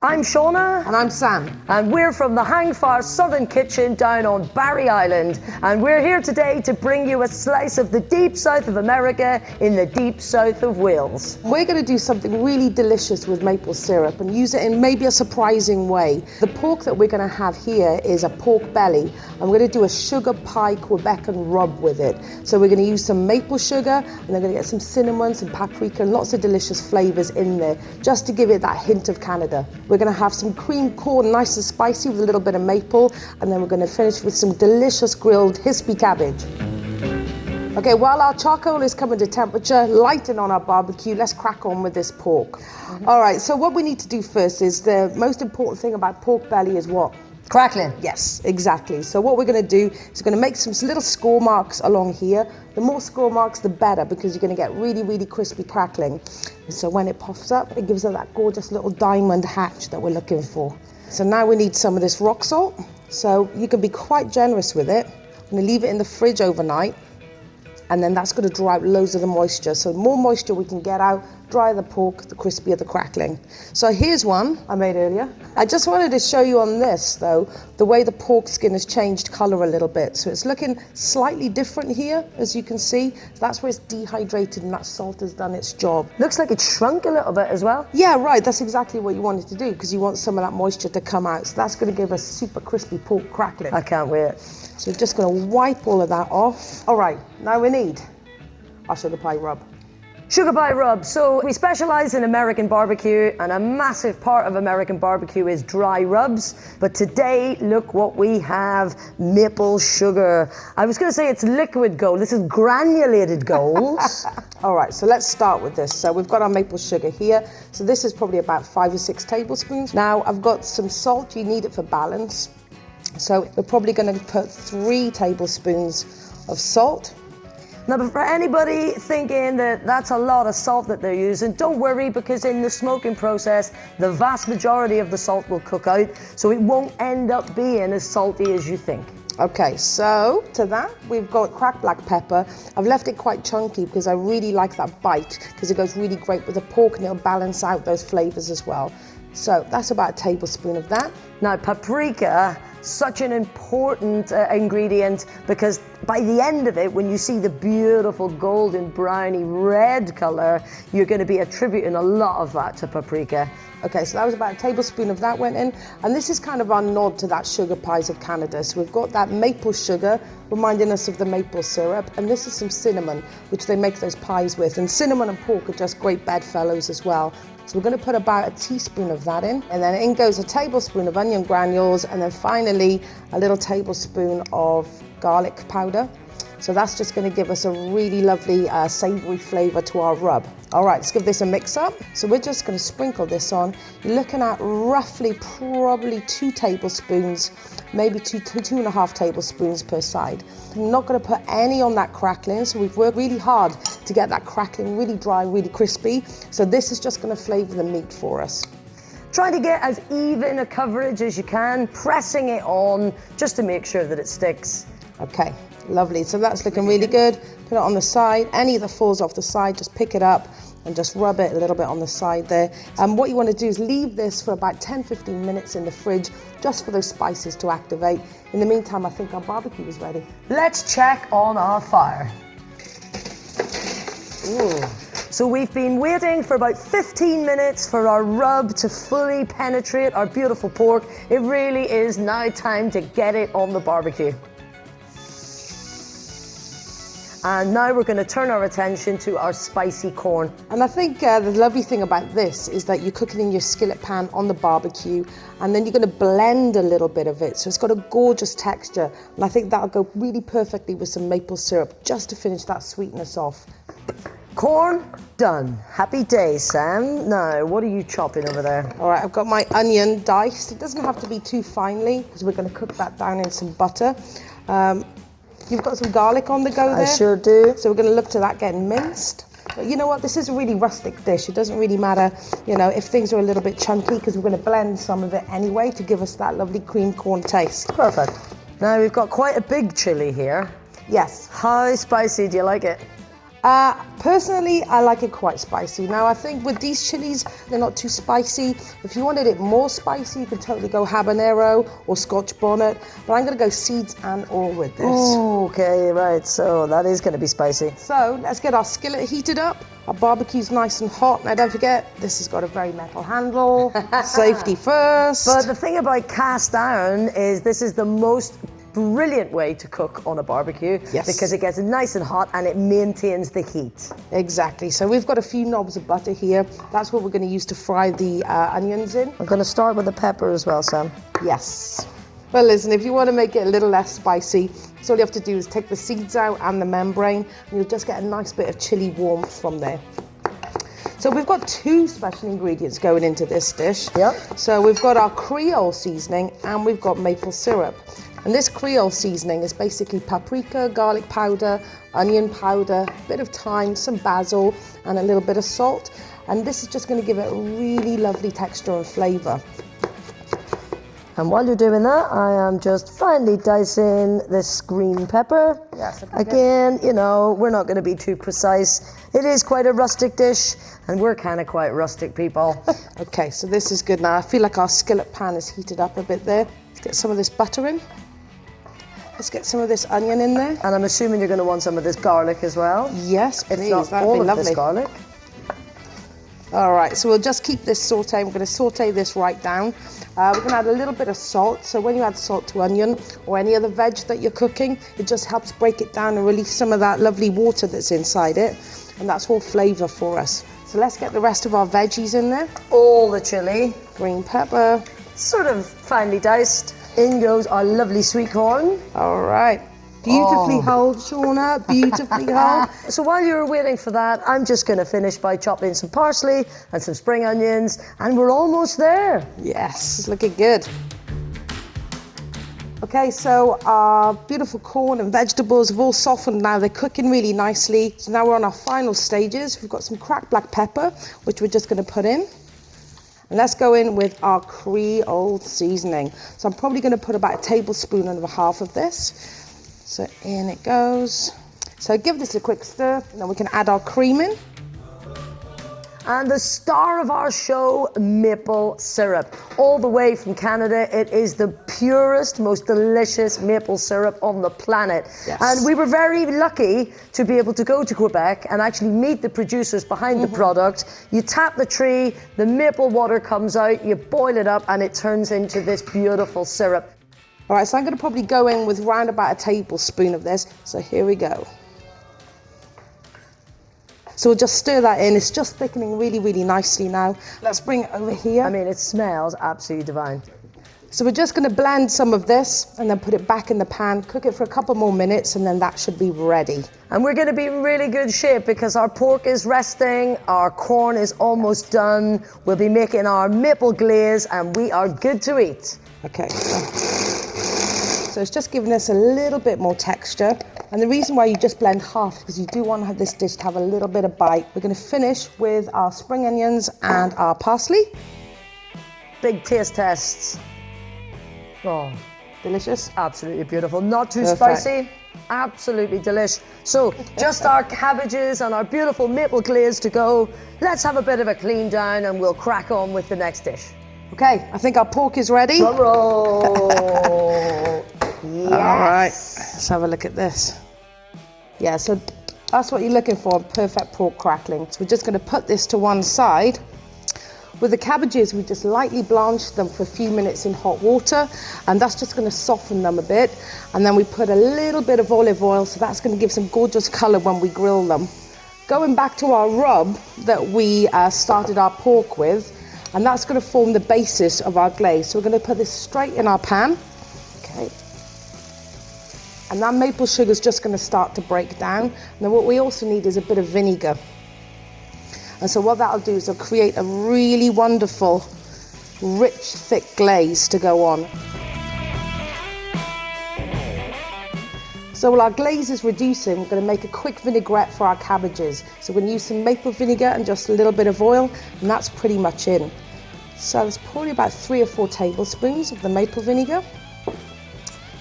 I'm Shauna. And I'm Sam. And we're from the Hangfire Southern Kitchen down on Barry Island. And we're here today to bring you a slice of the deep south of America in the deep south of Wales. We're going to do something really delicious with maple syrup and use it in maybe a surprising way. The pork that we're going to have here is a pork belly. And we're going to do a sugar pie Quebecan rub with it. So we're going to use some maple sugar and then going to get some cinnamon, some paprika and lots of delicious flavors in there just to give it that hint of Canada. We're going to have some cream corn, nice and spicy with a little bit of maple, and then we're going to finish with some delicious grilled Hispi cabbage. Okay, while our charcoal is coming to temperature, lighting on our barbecue, let's crack on with this pork. All right, so what we need to do first is the most important thing about pork belly is what? Crackling. Yes, exactly. So what we're going to do is we're going to make some little score marks along here. The more score marks, the better, because you're going to get really, really crispy crackling. And so when it puffs up, it gives it that gorgeous little diamond hatch that we're looking for. So now we need some of this rock salt. So you can be quite generous with it. I'm going to leave it in the fridge overnight. And then that's going to draw out loads of the moisture. So the more moisture we can get out, dry the pork, the crispier the crackling. So here's one I made earlier. I just wanted to show you on this, though, the way the pork skin has changed colour a little bit. So it's looking slightly different here, as you can see. That's where it's dehydrated and that salt has done its job. Looks like it shrunk a little bit as well. Yeah, right. That's exactly what you wanted to do, because you want some of that moisture to come out. So that's going to give us super crispy pork crackling. I can't wait. So we're just going to wipe all of that off. All right, now we need our sugar pie rub. Sugar pie rub. So we specialize in American barbecue, and a massive part of American barbecue is dry rubs. But today, look what we have, maple sugar. I was going to say it's liquid gold. This is granulated gold. All right, so let's start with this. So we've got our maple sugar here. So this is probably about 5 or 6 tablespoons. Now I've got some salt. You need it for balance. So we're probably going to put 3 tablespoons of salt. Now, for anybody thinking that that's a lot of salt that they're using, don't worry, because in the smoking process, the vast majority of the salt will cook out, so it won't end up being as salty as you think. Okay, so to that, we've got cracked black pepper. I've left it quite chunky because I really like that bite, because it goes really great with the pork and it'll balance out those flavors as well. So that's about a tablespoon of that. Now, paprika, such an important ingredient, because by the end of it, when you see the beautiful golden browny red color, you're going to be attributing a lot of that to paprika. Okay, so that was about a tablespoon of that went in, and this is kind of our nod to that sugar pies of Canada. So we've got that maple sugar reminding us of the maple syrup, and this is some cinnamon, which they make those pies with, and cinnamon and pork are just great bedfellows as well. So we're going to put about a teaspoon of that in, and then in goes a tablespoon of onion granules, and then finally a little tablespoon of garlic powder. So that's just going to give us a really lovely savoury flavour to our rub. All right, let's give this a mix up. So we're just going to sprinkle this on. You're looking at roughly probably 2 tablespoons, maybe two and a half tablespoons per side. I'm not going to put any on that crackling, so we've worked really hard to get that crackling really dry, really crispy. So this is just going to flavour the meat for us. Try to get as even a coverage as you can, pressing it on just to make sure that it sticks. Okay, lovely. So that's looking really good. Put it on the side. Any that falls off the side, just pick it up and just rub it a little bit on the side there. And what you want to do is leave this for about 10-15 minutes in the fridge, just for those spices to activate. In the meantime, I think our barbecue is ready. Let's check on our fire. Ooh. So we've been waiting for about 15 minutes for our rub to fully penetrate our beautiful pork. It really is now time to get it on the barbecue. And now we're going to turn our attention to our spicy corn. And I think the lovely thing about this is that you cook it in your skillet pan on the barbecue, and then you're going to blend a little bit of it. So it's got a gorgeous texture. And I think that'll go really perfectly with some maple syrup, just to finish that sweetness off. Corn done. Happy days, Sam. Now, what are you chopping over there? All right, I've got my onion diced. It doesn't have to be too finely, because we're going to cook that down in some butter. You've got some garlic on the go there. I sure do. So we're going to look to that getting minced. But you know what? This is a really rustic dish. It doesn't really matter, you know, if things are a little bit chunky, because we're going to blend some of it anyway to give us that lovely cream corn taste. Perfect. Now, we've got quite a big chili here. Yes. How spicy do you like it? Personally, I like it quite spicy. Now, I think with these chilies, they're not too spicy. If you wanted it more spicy, you could totally go habanero or Scotch bonnet, but I'm gonna go seeds and all with this. Okay, right, so that is gonna be spicy. So let's get our skillet heated up. Our barbecue's nice and hot. Now don't forget, this has got a very metal handle. Safety first. But the thing about cast iron is this is the most brilliant way to cook on a barbecue. Yes. Because it gets nice and hot and it maintains the heat. Exactly. So we've got a few knobs of butter here. That's what we're going to use to fry the onions in. I'm going to start with the pepper as well, Sam. Yes. Well, listen, if you want to make it a little less spicy, so all you have to do is take the seeds out and the membrane, and you'll just get a nice bit of chili warmth from there. So we've got two special ingredients going into this dish. Yep. So we've got our Creole seasoning and we've got maple syrup. And this Creole seasoning is basically paprika, garlic powder, onion powder, a bit of thyme, some basil, and a little bit of salt. And this is just going to give it a really lovely texture and flavour. And while you're doing that, I am just finely dicing this green pepper. Yes. Again, you know, we're not going to be too precise. It is quite a rustic dish, and we're kind of quite rustic people. Okay, so this is good now. I feel like our skillet pan is heated up a bit there. Let's get some of this butter in. Let's get some of this onion in there. And I'm assuming you're going to want some of this garlic as well. Yes, please. If not That'd all be of lovely. this garlic. All right, so we'll just keep this sauté. We're going to saute this right down. We're going to add a little bit of salt. So when you add salt to onion or any other veg that you're cooking, it just helps break it down and release some of that lovely water that's inside it. And that's all flavour for us. So let's get the rest of our veggies in there. All the chili, Green pepper. sort of finely diced. In goes our lovely sweet corn. All right. Beautifully whole, Shauna, beautifully whole. So while you're waiting for that, I'm just going to finish by chopping some parsley and some spring onions, and we're almost there. Yes, it's looking good. Okay, so our beautiful corn and vegetables have all softened now. They're cooking really nicely. So now we're on our final stages. We've got some cracked black pepper, which we're just going to put in. And let's go in with our Creole seasoning. So I'm probably going to put about 1.5 tablespoons of this. So in it goes. So give this a quick stir, and then we can add our cream in. And the star of our show, maple syrup. All the way from Canada, it is the purest, most delicious maple syrup on the planet. Yes. And we were very lucky to be able to go to Quebec and actually meet the producers behind the product. You tap the tree, the maple water comes out, you boil it up, and it turns into this beautiful syrup. All right, so I'm going to probably go in with round about 1 tablespoon of this. So here we go. So we'll just stir that in. It's just thickening really, really nicely now. Let's bring it over here. I mean, it smells absolutely divine. So we're just going to blend some of this and then put it back in the pan, cook it for a couple more minutes, and then that should be ready. And we're going to be in really good shape because our pork is resting, our corn is almost done, we'll be making our maple glaze, and we are good to eat. Okay, so it's just giving us a little bit more texture. And the reason why you just blend half is because you do want to have this dish to have a little bit of bite. We're going to finish with our spring onions and our parsley. Big taste tests. Oh, Delicious. absolutely beautiful. Not too Perfect. spicy. Absolutely delish. So just our cabbages and our beautiful maple glaze to go. Let's have a bit of a clean down and we'll crack on with the next dish. Okay, I think our pork is ready. Drum roll. Yes. All right, let's have a look at this. Yeah, so that's what you're looking for, perfect pork crackling. So we're just going to put this to one side. With the cabbages, we just lightly blanch them for a few minutes in hot water, and that's just going to soften them a bit. And then we put a little bit of olive oil, so that's going to give some gorgeous colour when we grill them. Going back to our rub that we started our pork with, and that's going to form the basis of our glaze. So we're going to put this straight in our pan. Okay. And that maple sugar is just going to start to break down. And then what we also need is a bit of vinegar. And so what that'll do is it'll create a really wonderful, rich, thick glaze to go on. So while our glaze is reducing, we're going to make a quick vinaigrette for our cabbages. So we're going to use some maple vinegar and just a little bit of oil, and that's pretty much in. So it's probably about 3 or 4 tablespoons of the maple vinegar.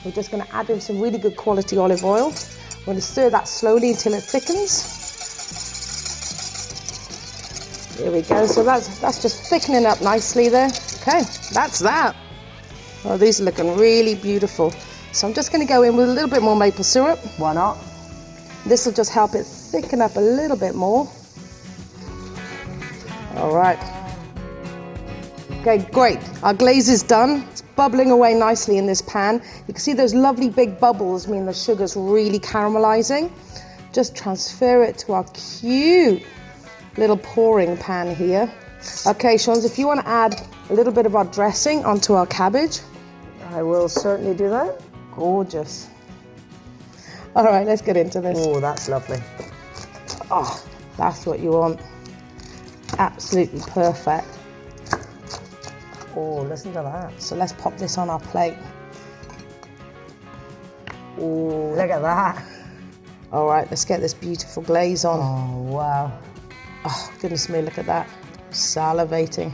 We're just going to add in some really good quality olive oil. We're going to stir that slowly until it thickens. There we go. So that's just thickening up nicely there. Okay, that's that. Oh, these are looking really beautiful. So I'm just going to go in with a little bit more maple syrup. Why not? This will just help it thicken up a little bit more. All right. Okay, great. Our glaze is done. It's bubbling away nicely in this pan. You can see those lovely big bubbles mean the sugar's really caramelizing. Just transfer it to our cute little pouring pan here. Okay, Shauna, if you want to add a little bit of our dressing onto our cabbage. I will certainly do that. Gorgeous. All right, let's get into this. Oh, that's lovely. Oh, that's what you want. Absolutely perfect. Oh, listen to that. So let's pop this on our plate. Oh, look at that. All right, let's get this beautiful glaze on. Oh, wow. Oh, goodness me, look at that. Salivating.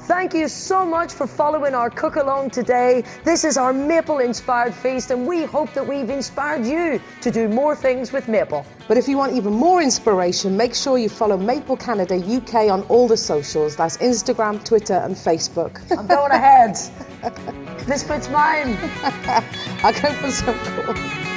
Thank you so much for following our cook along today. This is our maple inspired feast, and we hope that we've inspired you to do more things with maple. But if you want even more inspiration, make sure you follow Maple Canada UK on all the socials. That's Instagram, Twitter and Facebook. I'm going ahead. This bit's mine. I'll go for some corn.